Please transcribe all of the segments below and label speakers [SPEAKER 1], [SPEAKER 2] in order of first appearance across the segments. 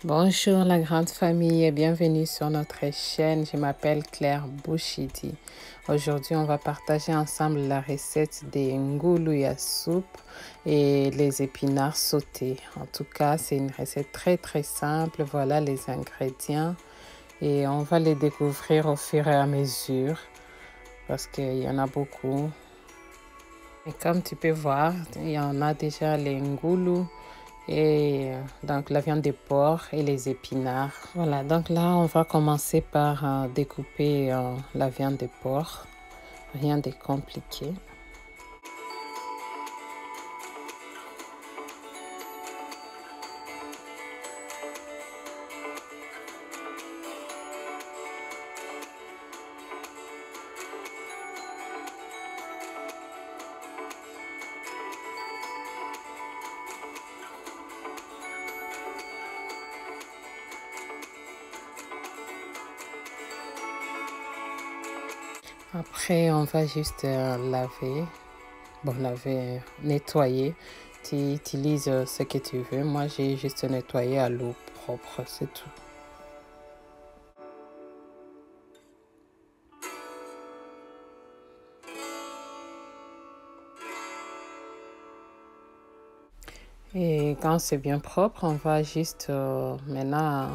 [SPEAKER 1] Bonjour la grande famille et bienvenue sur notre chaîne. Je m'appelle Claire Bouchidi. Aujourd'hui, on va partager ensemble la recette des ngoulouya soupe et les épinards sautés. En tout cas, c'est une recette très simple. Voilà les ingrédients et on va les découvrir au fur et à mesure parce qu'il y en a beaucoup. Et comme tu peux voir, il y en a déjà les ngoulous. Et donc la viande de porc et les épinards. Voilà, donc là on va commencer par découper la viande de porc. Rien de compliqué. Après, on va juste laver, nettoyer. Tu utilises ce que tu veux. Moi, j'ai juste nettoyé à l'eau propre, c'est tout. Et quand c'est bien propre, on va juste maintenant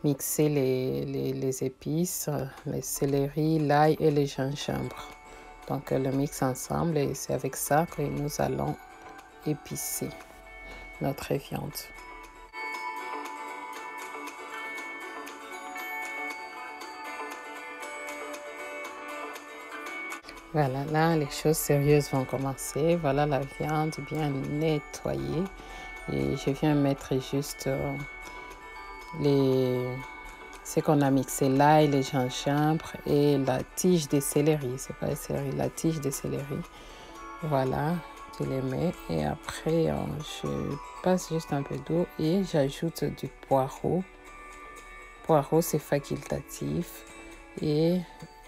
[SPEAKER 1] mixer les épices, les céleri, l'ail et le gingembre. Donc, le mix ensemble et c'est avec ça que nous allons épicer notre viande. Voilà, là, les choses sérieuses vont commencer. Voilà la viande bien nettoyée. Et je viens mettre juste ce qu'on a mixé, l'ail, le gingembre et la tige de céleri. C'est pas le céleri, la tige de céleri. Voilà, je les mets et après je passe juste un peu d'eau et j'ajoute du poireau. Poireau, c'est facultatif et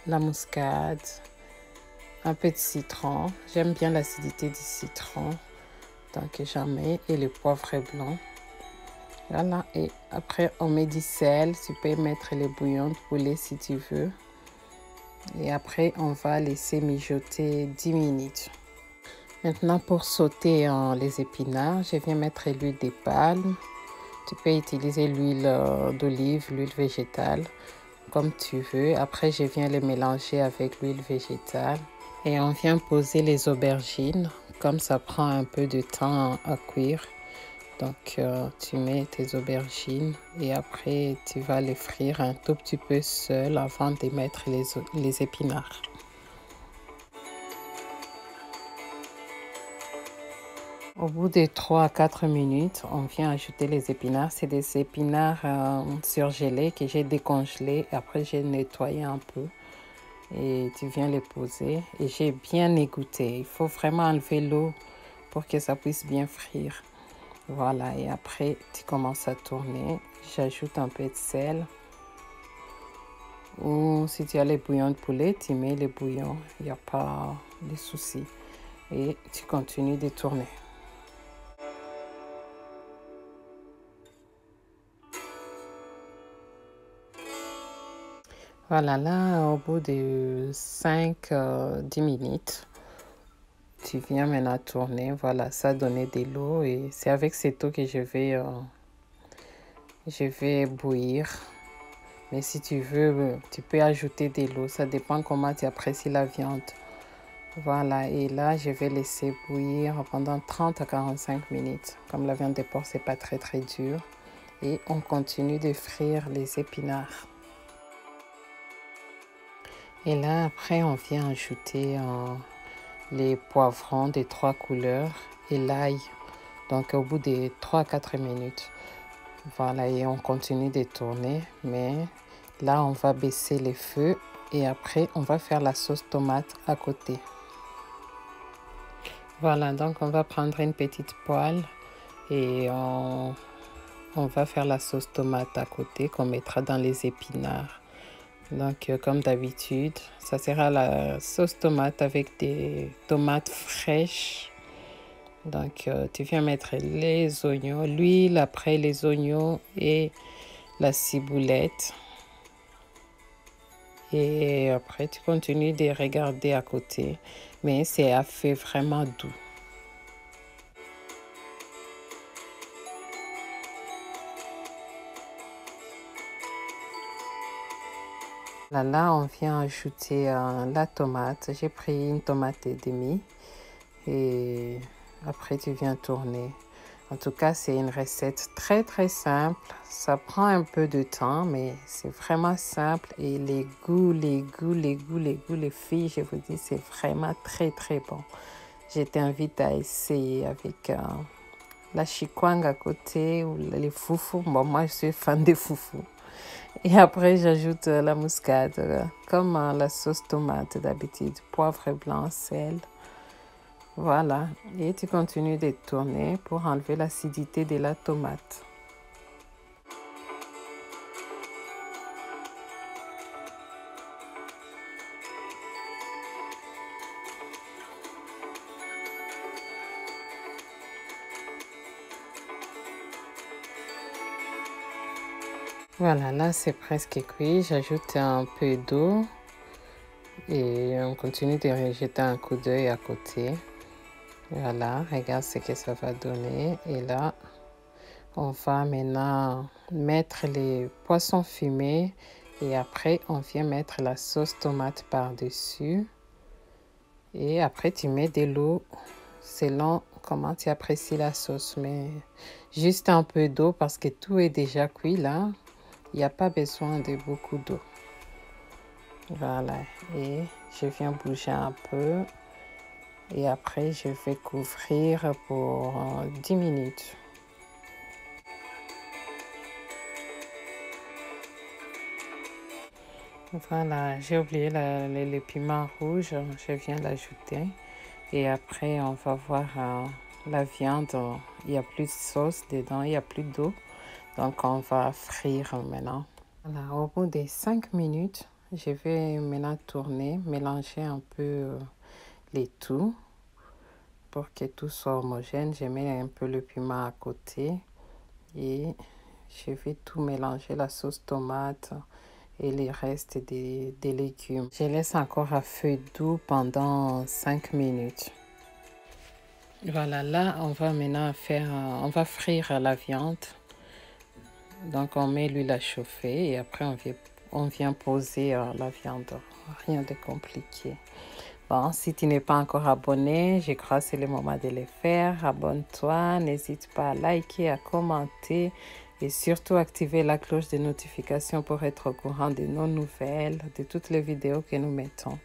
[SPEAKER 1] la muscade, un peu de citron. J'aime bien l'acidité du citron, donc j'en mets et le poivre blanc. Voilà, et après on met du sel. Tu peux mettre les bouillons de poulet si tu veux. Et après on va laisser mijoter 10 minutes. Maintenant, pour sauter les épinards, je viens mettre l'huile de palme. Tu peux utiliser l'huile d'olive, l'huile végétale, comme tu veux. Après, je viens les mélanger avec l'huile végétale. Et on vient poser les aubergines. Comme ça prend un peu de temps à cuire. Donc, tu mets tes aubergines et après, tu vas les frire un tout petit peu seul avant de mettre les épinards. Au bout de 3 à 4 minutes, on vient ajouter les épinards. C'est des épinards surgelés que j'ai décongelés. Après, j'ai nettoyé un peu. Et tu viens les poser. Et j'ai bien égoutté. Il faut vraiment enlever l'eau pour que ça puisse bien frire. Voilà. Et après, tu commences à tourner. J'ajoute un peu de sel. Ou si tu as les bouillons de poulet, tu mets les bouillons. Il n'y a pas de souci. Et tu continues de tourner. Voilà, là, au bout de 5-10 minutes, tu viens maintenant tourner. Voilà, ça a donné de l'eau et c'est avec cette eau que je vais bouillir. Mais si tu veux, tu peux ajouter de l'eau. Ça dépend comment tu apprécies la viande. Voilà, et là, je vais laisser bouillir pendant 30 à 45 minutes. Comme la viande de porc, c'est pas très dur. Et on continue de frire les épinards. Et là, après, on vient ajouter les poivrons de 3 couleurs et l'ail. Donc, au bout de 3 à 4 minutes. Voilà, et on continue de tourner. Mais là, on va baisser les feux et après, on va faire la sauce tomate à côté. Voilà, donc on va prendre une petite poêle et on va faire la sauce tomate à côté qu'on mettra dans les épinards. Donc, comme d'habitude, ça sera la sauce tomate avec des tomates fraîches Donc, tu viens mettre les oignons, l'huile, après les oignons et la ciboulette. Et après, tu continues de regarder à côté, mais c'est à feu vraiment doux. Là, on vient ajouter la tomate. J'ai pris une tomate et demie et après, tu viens tourner. En tout cas, c'est une recette très très simple. Ça prend un peu de temps, mais c'est vraiment simple. Et les goûts, les filles, je vous dis, c'est vraiment très très bon. Je t'invite à essayer avec la chikwang à côté ou les foufous. Bon, moi, je suis fan des foufous. Et après, j'ajoute la muscade, comme la sauce tomate d'habitude, poivre blanc, sel. Voilà, et tu continues de tourner pour enlever l'acidité de la tomate. Voilà, là c'est presque cuit. J'ajoute un peu d'eau et on continue de jeter un coup d'œil à côté. Voilà, regarde ce que ça va donner. Et là, on va maintenant mettre les poissons fumés et après on vient mettre la sauce tomate par-dessus. Et après tu mets de l'eau selon comment tu apprécies la sauce, mais juste un peu d'eau parce que tout est déjà cuit là. Il n'y a pas besoin de beaucoup d'eau. Voilà, et je viens bouger un peu et après je vais couvrir pour 10 minutes. Voilà, j'ai oublié le piment rouge, je viens l'ajouter. Et après, on va voir la viande, il n'y a plus de sauce dedans, il n'y a plus d'eau. Donc, on va frire maintenant. Voilà, au bout de 5 minutes, je vais maintenant tourner, mélanger un peu les tout pour que tout soit homogène. Je mets un peu le piment à côté et je vais tout mélanger, la sauce tomate et les restes des légumes. Je laisse encore à feu doux pendant 5 minutes. Voilà, là, on va maintenant on va frire la viande. Donc, on met l'huile à chauffer et après, on vient poser la viande. Rien de compliqué. Bon, si tu n'es pas encore abonné, je crois que c'est le moment de le faire. Abonne-toi, n'hésite pas à liker, à commenter et surtout activer la cloche de notification pour être au courant de nos nouvelles, de toutes les vidéos que nous mettons.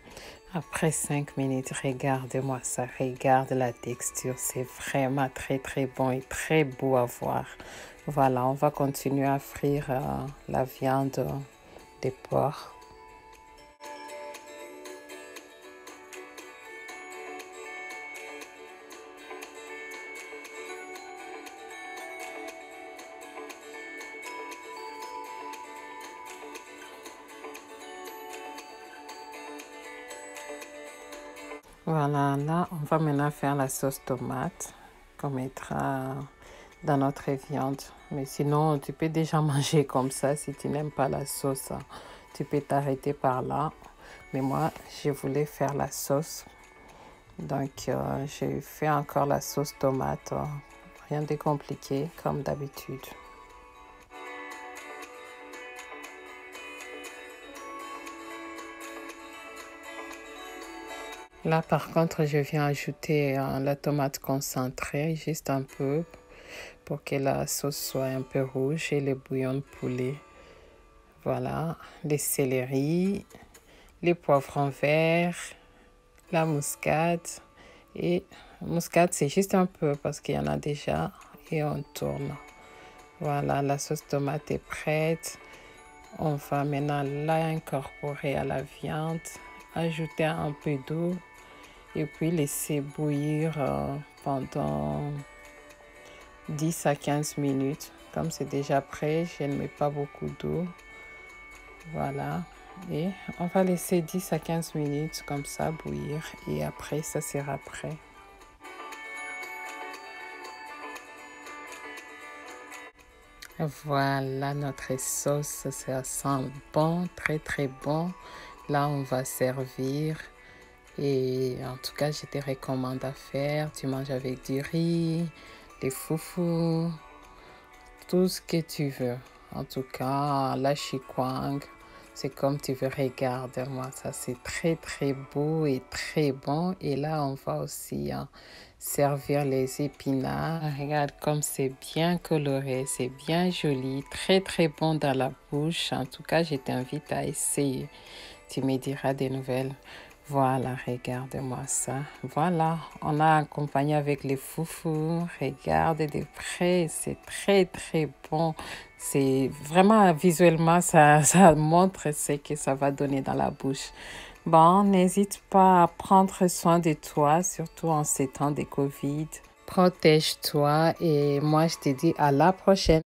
[SPEAKER 1] Après 5 minutes, regarde-moi ça, regarde la texture, c'est vraiment très très bon et très beau à voir. Voilà, on va continuer à frire la viande des porcs. Voilà, là, on va maintenant faire la sauce tomate qu'on mettra dans notre viande. Mais sinon, tu peux déjà manger comme ça. Si tu n'aimes pas la sauce, tu peux t'arrêter par là. Mais moi, je voulais faire la sauce. Donc, j'ai fait encore la sauce tomate. Rien de compliqué, comme d'habitude. Là, par contre, je viens ajouter la tomate concentrée, juste un peu, pour que la sauce soit un peu rouge et le bouillon de poulet. Voilà, les céleris, les poivrons verts, la muscade. Et muscade, c'est juste un peu parce qu'il y en a déjà et on tourne. Voilà, la sauce tomate est prête. On va maintenant l'incorporer à la viande, ajouter un peu d'eau et puis laisser bouillir pendant 10 à 15 minutes. Comme c'est déjà prêt, je ne mets pas beaucoup d'eau. Voilà. Et on va laisser 10 à 15 minutes comme ça bouillir et après ça sera prêt. Voilà notre sauce, ça sent bon, très très bon. Là, on va servir. Et en tout cas, je te recommande à faire. Tu manges avec du riz, des foufous, tout ce que tu veux. En tout cas, la chikwang, c'est comme tu veux. Regarde-moi, ça c'est très très beau et très bon. Et là, on va aussi servir les épinards. Regarde comme c'est bien coloré, c'est bien joli, très très bon dans la bouche. En tout cas, je t'invite à essayer. Tu me diras des nouvelles. Voilà, regarde-moi ça. Voilà, on a accompagné avec les foufous. Regarde de près, c'est très très bon. C'est vraiment visuellement, ça montre ce que ça va donner dans la bouche. Bon, n'hésite pas à prendre soin de toi, surtout en ces temps de Covid. Protège-toi et moi je te dis à la prochaine.